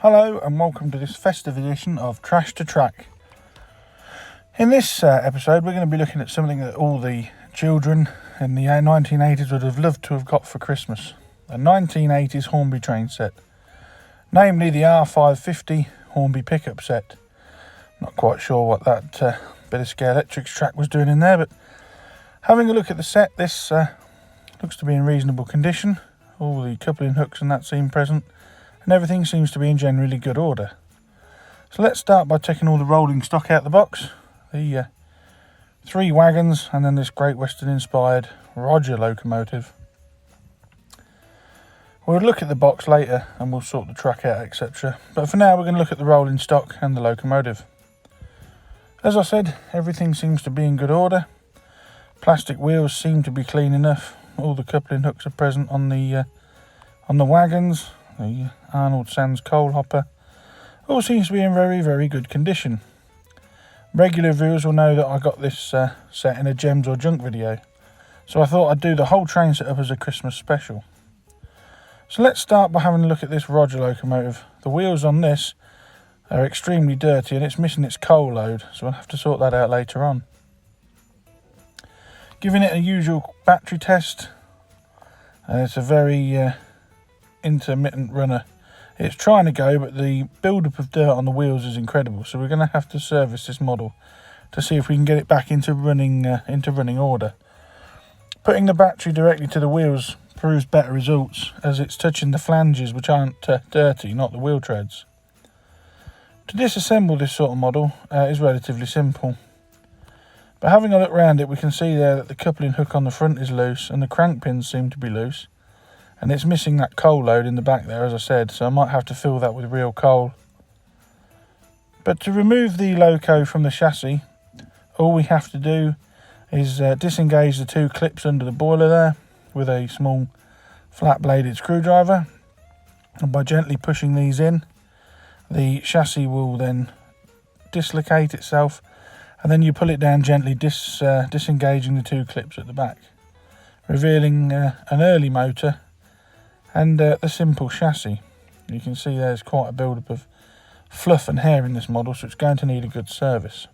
Hello and welcome to this festive edition of Trash to Track. In this episode we're going to be looking at something that all the children in the 1980s would have loved to have got for Christmas. A 1980s Hornby train set, namely the R550 Hornby pickup set. Not quite sure what that bit of scale electrics track was doing in there, but having a look at the set, this looks to be in reasonable condition. All the coupling hooks and that seem present, and everything seems to be in generally good order. So let's start by taking all the rolling stock out of the box. The 3 wagons and then this Great Western inspired Roger locomotive. We'll look at the box later and we'll sort the track out, etc. But for now we're going to look at the rolling stock and the locomotive. As I said, everything seems to be in good order. Plastic wheels seem to be clean enough. All the coupling hooks are present on the wagons. The Arnold Sands coal hopper all seems to be in very, very good condition. Regular viewers will know that I got this set in a gems or junk video, so I thought I'd do the whole train setup as a Christmas special. So let's start by having a look at this Roger locomotive. The wheels on this are extremely dirty and it's missing its coal load, so I'll have to sort that out later on. Giving it a usual battery test. It's a very intermittent runner. It's trying to go, but the build-up of dirt on the wheels is incredible, so we're going to have to service this model to see if we can get it back into running order. Putting the battery directly to the wheels proves better results, as it's touching the flanges, which aren't dirty, not the wheel treads. To disassemble this sort of model is relatively simple, but having a look around it we can see there that the coupling hook on the front is loose and the crank pins seem to be loose. And it's missing that coal load in the back there, as I said, so I might have to fill that with real coal. But to remove the loco from the chassis, all we have to do is disengage the 2 clips under the boiler there with a small flat bladed screwdriver. And by gently pushing these in, the chassis will then dislocate itself, and then you pull it down gently, disengaging the 2 clips at the back, revealing an early motor and the simple chassis. You can see there's quite a build-up of fluff and hair in this model, so it's going to need a good service.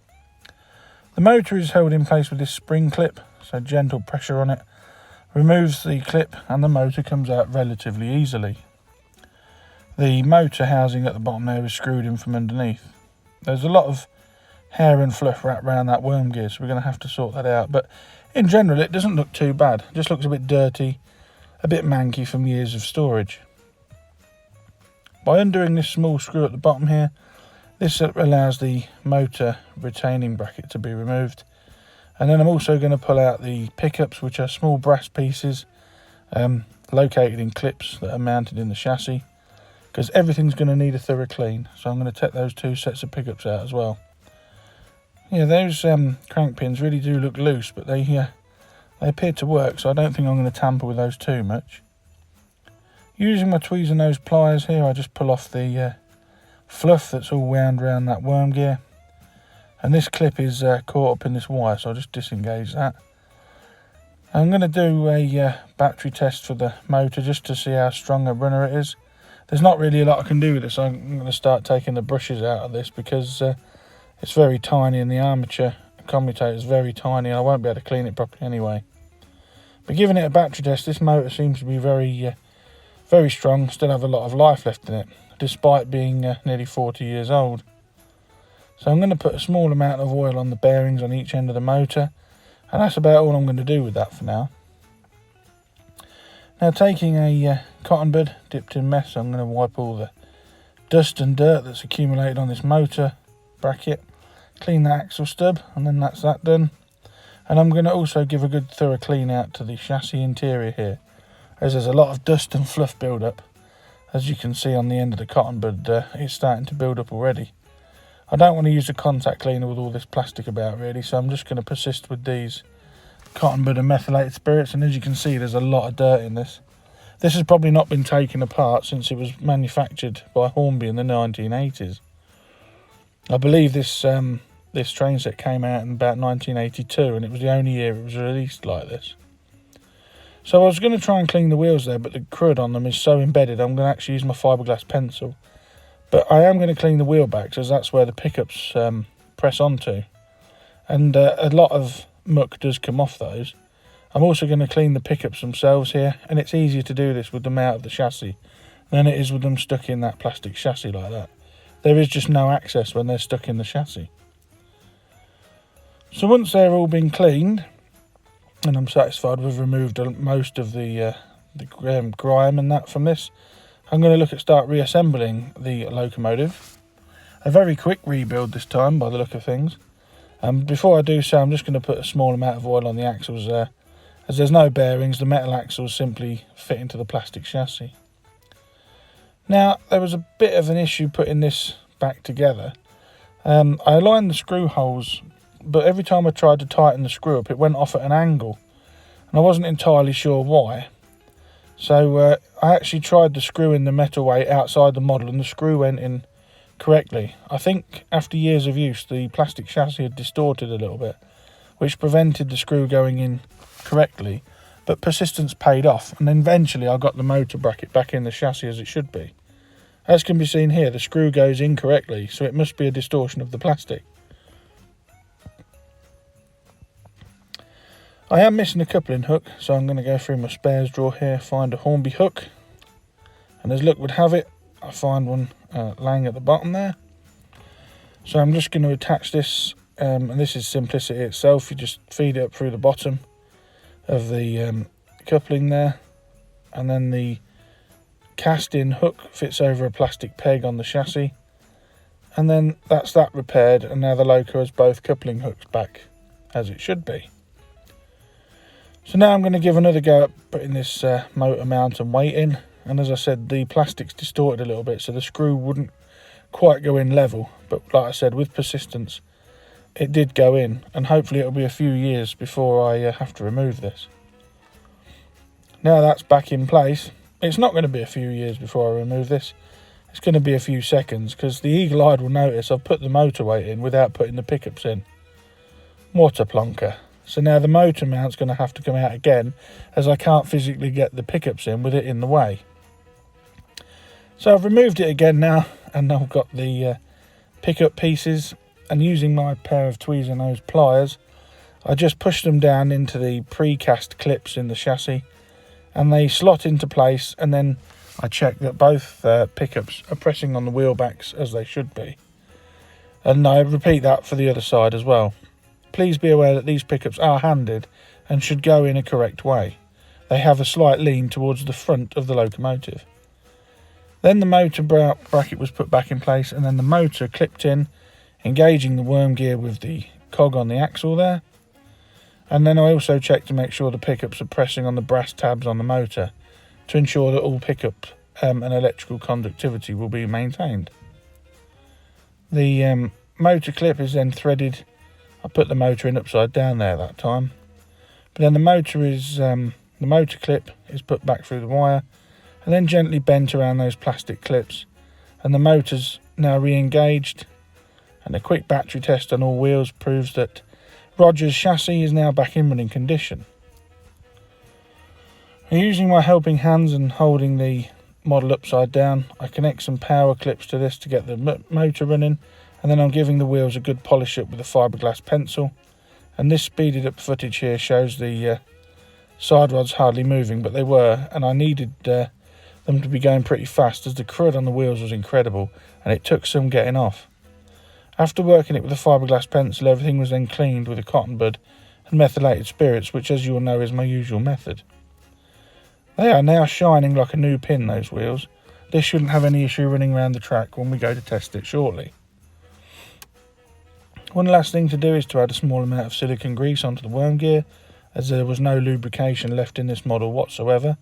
The motor is held in place with this spring clip, so gentle pressure on it removes the clip and the motor comes out relatively easily. The motor housing at the bottom there is screwed in from underneath. There's a lot of hair and fluff wrapped around that worm gear, so we're going to have to sort that out, but in general it doesn't look too bad. It just looks a bit dirty, a bit manky from years of storage. By undoing this small screw at the bottom here, this allows the motor retaining bracket to be removed. And then I'm also going to pull out the pickups, which are small brass pieces located in clips that are mounted in the chassis, because everything's going to need a thorough clean. So I'm going to take those 2 sets of pickups out as well. Yeah, those crank pins really do look loose, but they appear to work, so I don't think I'm going to tamper with those too much. Using my tweezer nose pliers here, I just pull off the fluff that's all wound around that worm gear. And this clip is caught up in this wire, so I'll just disengage that. I'm going to do a battery test for the motor just to see how strong a runner it is. There's not really a lot I can do with this, so I'm going to start taking the brushes out of this because it's very tiny and the armature commutator is very tiny and I won't be able to clean it properly anyway. But giving it a battery test, this motor seems to be very strong, still have a lot of life left in it, despite being nearly 40 years old. So I'm going to put a small amount of oil on the bearings on each end of the motor, and that's about all I'm going to do with that for now. Now, taking a cotton bud dipped in mess, I'm going to wipe all the dust and dirt that's accumulated on this motor bracket, clean the axle stub, and then that's that done. And I'm going to also give a good thorough clean out to the chassis interior here, as there's a lot of dust and fluff build up. As you can see on the end of the cotton bud, it's starting to build up already. I don't want to use a contact cleaner with all this plastic about really, so I'm just going to persist with these cotton bud and methylated spirits, and as you can see there's a lot of dirt in this. This has probably not been taken apart since it was manufactured by Hornby in the 1980s. I believe this train set came out in about 1982, and it was the only year it was released like this. So I was going to try and clean the wheels there, but the crud on them is so embedded I'm going to actually use my fiberglass pencil. But I am going to clean the wheel backs, as that's where the pickups press onto. And a lot of muck does come off those. I'm also going to clean the pickups themselves here, and it's easier to do this with them out of the chassis than it is with them stuck in that plastic chassis like that. There is just no access when they're stuck in the chassis. So once they're all been cleaned, and I'm satisfied we've removed most of the grime and that from this, I'm going to look at start reassembling the locomotive. A very quick rebuild this time by the look of things. Before I do so, I'm just going to put a small amount of oil on the axles there. As there's no bearings, the metal axles simply fit into the plastic chassis. Now, there was a bit of an issue putting this back together. I aligned the screw holes, but every time I tried to tighten the screw up, it went off at an angle. And I wasn't entirely sure why. So I actually tried to screw in the metal weight outside the model, and the screw went in correctly. I think after years of use, the plastic chassis had distorted a little bit, which prevented the screw going in correctly, but persistence paid off, and eventually I got the motor bracket back in the chassis as it should be. As can be seen here, the screw goes in correctly, so it must be a distortion of the plastic. I am missing a coupling hook, so I'm going to go through my spares drawer here, find a Hornby hook, and as luck would have it, I find one laying at the bottom there. So I'm just going to attach this, and this is simplicity itself. You just feed it up through the bottom of the coupling there, and then the cast-in hook fits over a plastic peg on the chassis, and then that's that repaired, and now the loco has both coupling hooks back as it should be. So now I'm going to give another go at putting this motor mount and weight in, and as I said, the plastic's distorted a little bit, so the screw wouldn't quite go in level, but like I said, with persistence it did go in, and hopefully it'll be a few years before I have to remove this. Now that's back in place, it's not going to be a few years before I remove this, it's going to be a few seconds, because the eagle-eyed will notice I've put the motor weight in without putting the pickups in. What a plonker. So now the motor mount's going to have to come out again, as I can't physically get the pickups in with it in the way. So I've removed it again now, and I've got the pickup pieces, and using my pair of tweezer nose pliers, I just push them down into the precast clips in the chassis, and they slot into place, and then I check that both pickups are pressing on the wheel backs as they should be. And I repeat that for the other side as well. Please be aware that these pickups are handed and should go in a correct way. They have a slight lean towards the front of the locomotive. Then the motor bracket was put back in place, and then the motor clipped in, engaging the worm gear with the cog on the axle there. And then I also checked to make sure the pickups are pressing on the brass tabs on the motor to ensure that all pickup and electrical conductivity will be maintained. The motor clip is then threaded. I put the motor in upside down there that time. But then the motor clip is put back through the wire and then gently bent around those plastic clips, and the motor's now re-engaged, and a quick battery test on all wheels proves that Roger's chassis is now back in running condition. Using my helping hands and holding the model upside down, I connect some power clips to this to get the motor running, and then I'm giving the wheels a good polish up with a fiberglass pencil, and this speeded up footage here shows the side rods hardly moving, but they were, and I needed them to be going pretty fast as the crud on the wheels was incredible, and it took some getting off. After working it with a fiberglass pencil, everything was then cleaned with a cotton bud and methylated spirits, which, as you will know, is my usual method. They are now shining like a new pin, those wheels. This shouldn't have any issue running around the track when we go to test it shortly. One last thing to do is to add a small amount of silicone grease onto the worm gear, as there was no lubrication left in this model whatsoever.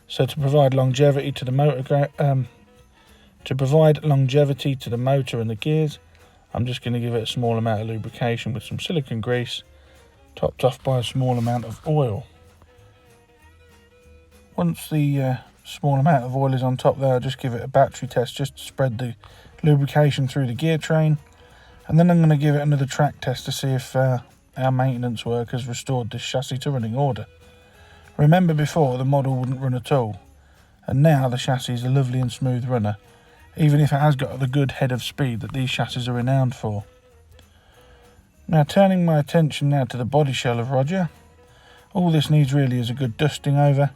So to provide longevity to the motor, and the gears, I'm just going to give it a small amount of lubrication with some silicone grease, topped off by a small amount of oil. Once the small amount of oil is on top there, I'll just give it a battery test just to spread the lubrication through the gear train. And then I'm going to give it another track test to see if our maintenance work has restored this chassis to running order. Remember before the model wouldn't run at all, and now the chassis is a lovely and smooth runner, even if it has got the good head of speed that these chassis are renowned for. Now, turning my attention now to the body shell of Roger, all this needs really is a good dusting over,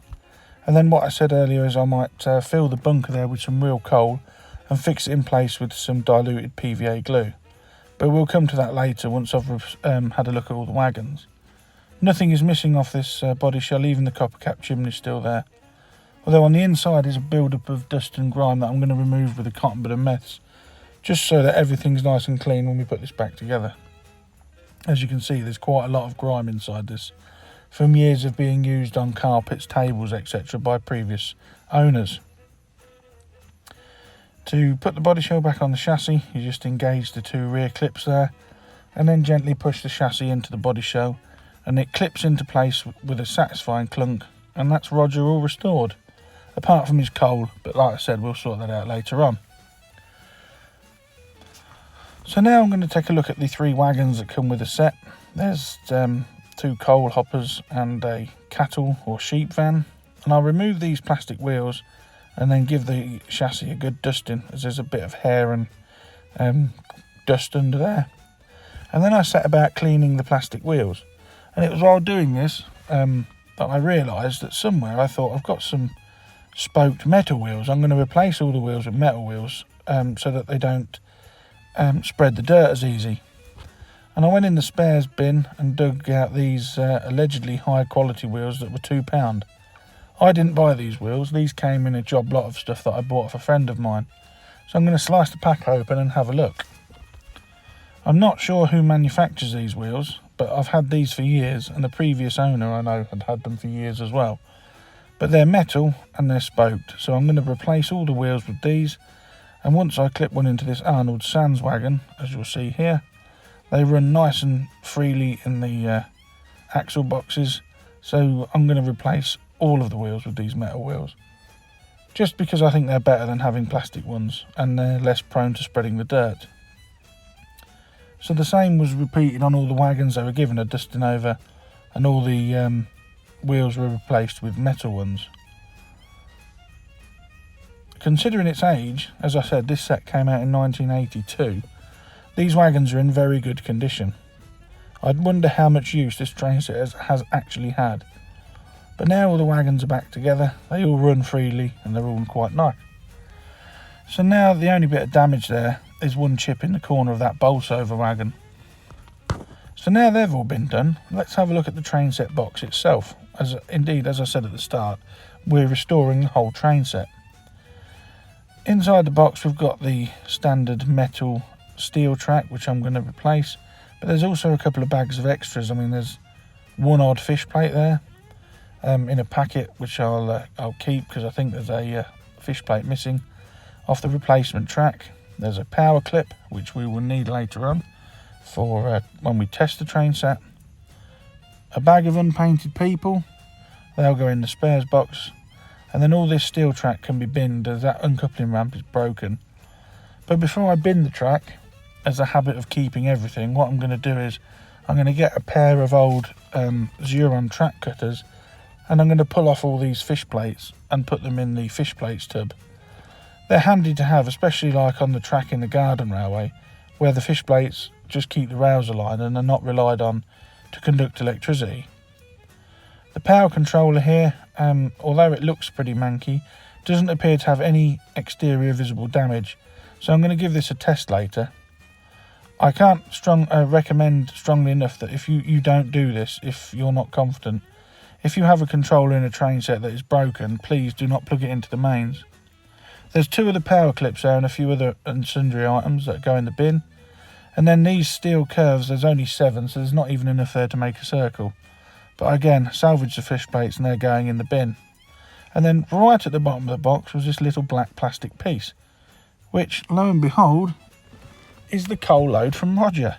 and then what I said earlier is I might fill the bunker there with some real coal and fix it in place with some diluted PVA glue. But we'll come to that later once I've had a look at all the wagons. Nothing is missing off this body shell, even the copper cap chimney is still there. Although on the inside is a build-up of dust and grime that I'm going to remove with a cotton bud of meths, just so that everything's nice and clean when we put this back together. As you can see, there's quite a lot of grime inside this, from years of being used on carpets, tables, etc. by previous owners. To put the body shell back on the chassis, you just engage the two rear clips there, and then gently push the chassis into the body shell, and it clips into place with a satisfying clunk, and that's Roger all restored, apart from his coal, but like I said, we'll sort that out later on. So now I'm going to take a look at the 3 wagons that come with the set. There's 2 coal hoppers and a cattle or sheep van, and I'll remove these plastic wheels and then give the chassis a good dusting, as there's a bit of hair and dust under there. And then I set about cleaning the plastic wheels, and it was while doing this that I realised that somewhere I thought I've got some spoked metal wheels. I'm going to replace all the wheels with metal wheels so that they don't spread the dirt as easy. And I went in the spares bin and dug out these allegedly high quality wheels that were £2. I didn't buy these wheels, these came in a job lot of stuff that I bought off a friend of mine. So I'm going to slice the pack open and have a look. I'm not sure who manufactures these wheels, but I've had these for years, and the previous owner I know had had them for years as well. But they're metal and they're spoked, so I'm going to replace all the wheels with these, and once I clip one into this Arnold Sands wagon, as you'll see here, they run nice and freely in the axle boxes, so I'm going to replace all of the wheels with these metal wheels, just because I think they're better than having plastic ones, and they're less prone to spreading the dirt. So the same was repeated on all the wagons. They were given a dusting over, and all the wheels were replaced with metal ones. Considering its age, as I said, this set came out in 1982, these wagons are in very good condition. I'd wonder how much use this train set has actually had. But now all the wagons are back together, they all run freely and they're all quite nice. So now the only bit of damage there is one chip in the corner of that Bolsover wagon. So now they've all been done, let's have a look at the train set box itself. As I said at the start, we're restoring the whole train set. Inside the box we've got the standard metal steel track, which I'm going to replace, but there's also a couple of bags of extras. I mean, there's one odd fish plate there in a packet, which I'll keep because I think there's a fish plate missing off the replacement track. There's a power clip, which we will need later on for when we test the train set. A bag of unpainted people, they'll go in the spares box, and then all this steel track can be binned as that uncoupling ramp is broken. But before I bin the track, as a habit of keeping everything, what I'm going to do is I'm going to get a pair of old Xuron track cutters, and I'm going to pull off all these fish plates and put them in the fish plates tub. They're handy to have, especially like on the track in the Garden Railway, where the fish plates just keep the rails aligned and are not relied on to conduct electricity. The power controller here, although it looks pretty manky, doesn't appear to have any exterior visible damage, so I'm going to give this a test later. I can't recommend strongly enough that if you don't do this, if you're not confident, if you have a controller in a train set that is broken, please do not plug it into the mains. There's 2 of the power clips there and a few other and sundry items that go in the bin. And then these steel curves, there's only 7, so there's not even enough there to make a circle. But again, salvage the fish plates and they're going in the bin. And then right at the bottom of the box was this little black plastic piece, which, lo and behold, is the coal load from Roger.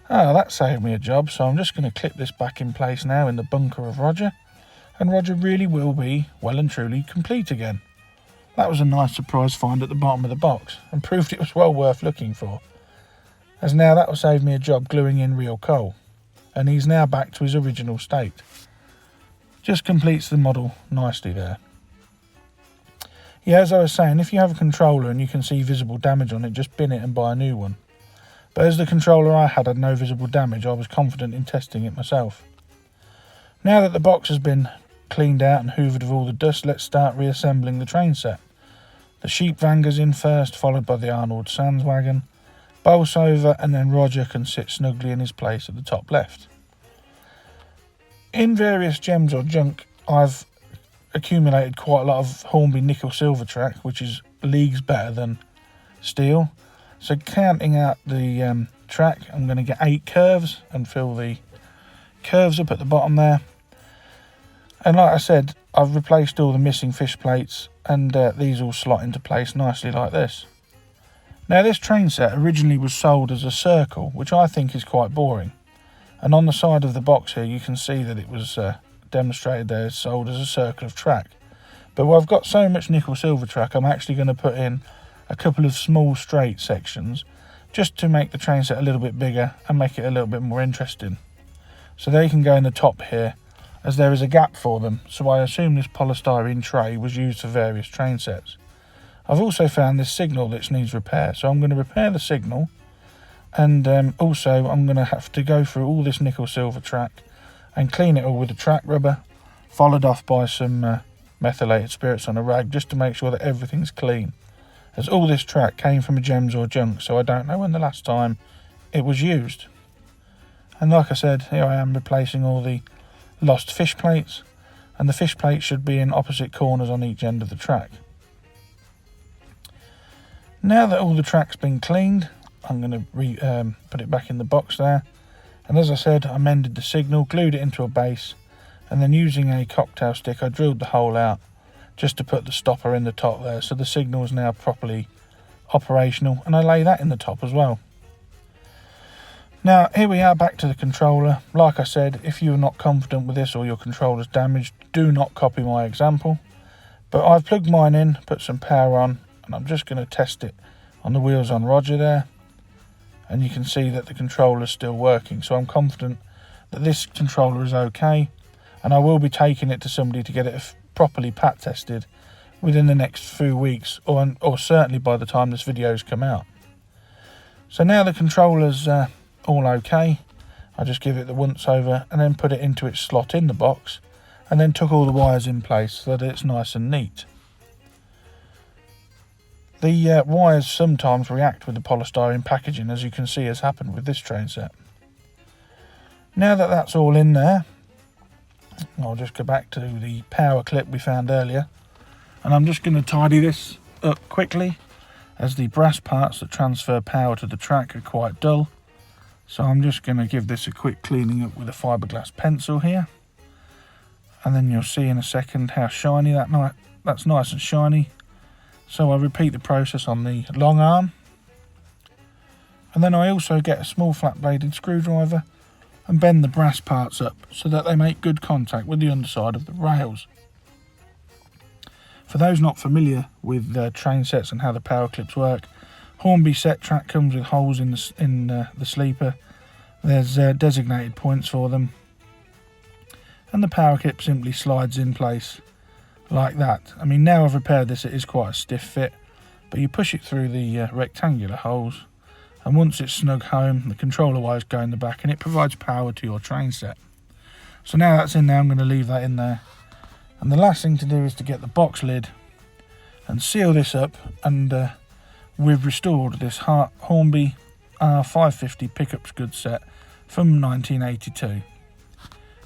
Oh, that saved me a job, so I'm just going to clip this back in place now in the bunker of Roger, and Roger really will be well and truly complete again. That was a nice surprise find at the bottom of the box, and proved it was well worth looking for, as now that will save me a job gluing in real coal, and he's now back to his original state. Just completes the model nicely there. Yeah, as I was saying, if you have a controller and you can see visible damage on it, just bin it and buy a new one. But as the controller I had no visible damage, I was confident in testing it myself. Now that the box has been cleaned out and hoovered of all the dust, let's start reassembling the train set. The sheep van goes in first, followed by the Arnold Sands wagon, bolts over, and then Roger can sit snugly in his place at the top left. In various gems or junk, I've accumulated quite a lot of Hornby nickel silver track, which is leagues better than steel. So counting out the track, I'm going to get 8 curves and fill the curves up at the bottom there. And like I said, I've replaced all the missing fish plates, and these all slot into place nicely like this. Now this train set originally was sold as a circle, which I think is quite boring. And on the side of the box here you can see that it was demonstrated there, sold as a circle of track. But I've got so much nickel silver track, I'm actually going to put in a couple of small straight sections just to make the train set a little bit bigger and make it a little bit more interesting. So they can go in the top here, as there is a gap for them, so I assume this polystyrene tray was used for various train sets. I've also found this signal that needs repair, so I'm going to repair the signal, and also I'm going to have to go through all this nickel silver track and clean it all with a track rubber, followed off by some methylated spirits on a rag, just to make sure that everything's clean, as all this track came from a gems or junk, so I don't know when the last time it was used. And like I said, here I am replacing all the lost fish plates, and the fish plates should be in opposite corners on each end of the track. Now that all the track's been cleaned, I'm going to put it back in the box there, and as I said, I mended the signal, glued it into a base, and then using a cocktail stick I drilled the hole out just to put the stopper in the top there, so the signal is now properly operational, and I lay that in the top as well. Now here we are back to the controller. Like I said, if you're not confident with this or your controller's damaged, do not copy my example. But I've plugged mine in, put some power on, and I'm just going to test it on the wheels on Roger there. And you can see that the controller's still working, so I'm confident that this controller is okay, and I will be taking it to somebody to get it properly pat tested within the next few weeks, or certainly by the time this video's come out. So now the controller's all okay, I just give it the once over and then put it into its slot in the box, and then took all the wires in place so that it's nice and neat. The wires sometimes react with the polystyrene packaging, as you can see has happened with this train set. Now that that's all in there, I'll just go back to the power clip we found earlier, and I'm just going to tidy this up quickly, as the brass parts that transfer power to the track are quite dull. So I'm just going to give this a quick cleaning up with a fiberglass pencil here, and then you'll see in a second how shiny that's nice and shiny. So I repeat the process on the long arm, and then I also get a small flat bladed screwdriver and bend the brass parts up so that they make good contact with the underside of the rails. For those not familiar with train sets and how the power clips work, Hornby set track comes with holes in the sleeper. There's designated points for them, and the power clip simply slides in place like that. I mean, now I've repaired this, it is quite a stiff fit, but you push it through the rectangular holes, and once it's snug home, the controller wires go in the back and it provides power to your train set. So now that's in there, I'm going to leave that in there, and the last thing to do is to get the box lid and seal this up. And we've restored this Hornby R550 Pick goods set from 1982.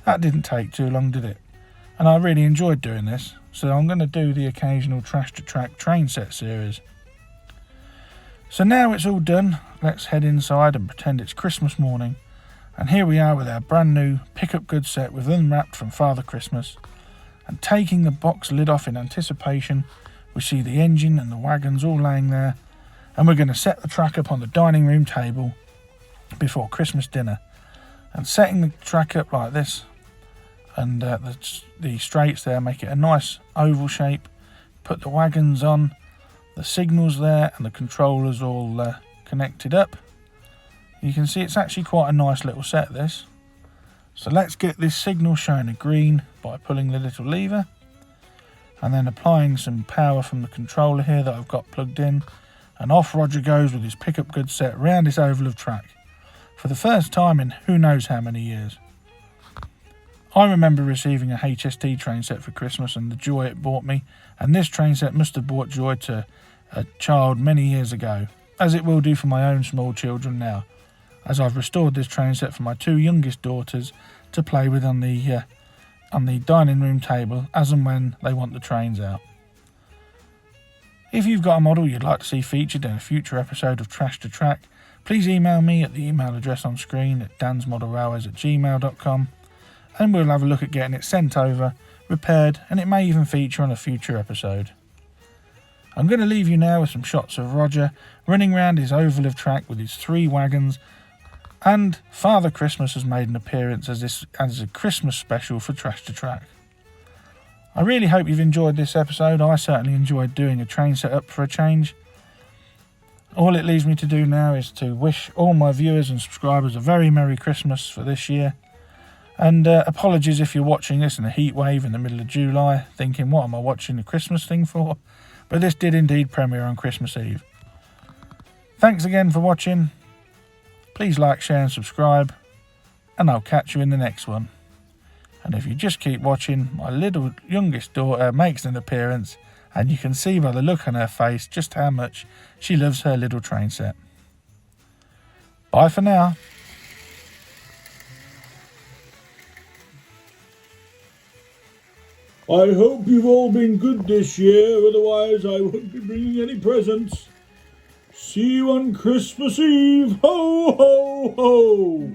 That didn't take too long, did it? And I really enjoyed doing this, so I'm going to do the occasional Trash to Track train set series. So now it's all done, let's head inside and pretend it's Christmas morning. And here we are with our brand new Pick goods set with unwrapped from Father Christmas. And taking the box lid off in anticipation, we see the engine and the wagons all laying there. And we're going to set the track up on the dining room table before Christmas dinner. And setting the track up like this, and the straights there make it a nice oval shape. Put the wagons on, the signals there, and the controllers all connected up. You can see it's actually quite a nice little set, this. So let's get this signal showing a green by pulling the little lever. and then applying some power from the controller here that I've got plugged in, and off Roger goes with his pickup goods set round this oval of track, for the first time in who knows how many years. I remember receiving a HST train set for Christmas and the joy it brought me, and this train set must have brought joy to a child many years ago, as it will do for my own small children now, as I've restored this train set for my two youngest daughters to play with on the dining room table as and when they want the trains out. If you've got a model you'd like to see featured in a future episode of Trash to Track, please email me at the email address on screen at dansmodelrailways@gmail.com, and we'll have a look at getting it sent over, repaired, and it may even feature on a future episode. I'm going to leave you now with some shots of Roger running round his oval of track with his 3 wagons, and Father Christmas has made an appearance as a Christmas special for Trash to Track. I really hope you've enjoyed this episode. I certainly enjoyed doing a train setup for a change. All it leaves me to do now is to wish all my viewers and subscribers a very Merry Christmas for this year. And apologies if you're watching this in a heat wave in the middle of July, thinking, what am I watching the Christmas thing for? But this did indeed premiere on Christmas Eve. Thanks again for watching. Please like, share and subscribe, and I'll catch you in the next one. And if you just keep watching, my little youngest daughter makes an appearance, and you can see by the look on her face just how much she loves her little train set. Bye for now. I hope you've all been good this year, otherwise I won't be bringing any presents. See you on Christmas Eve. Ho, ho, ho!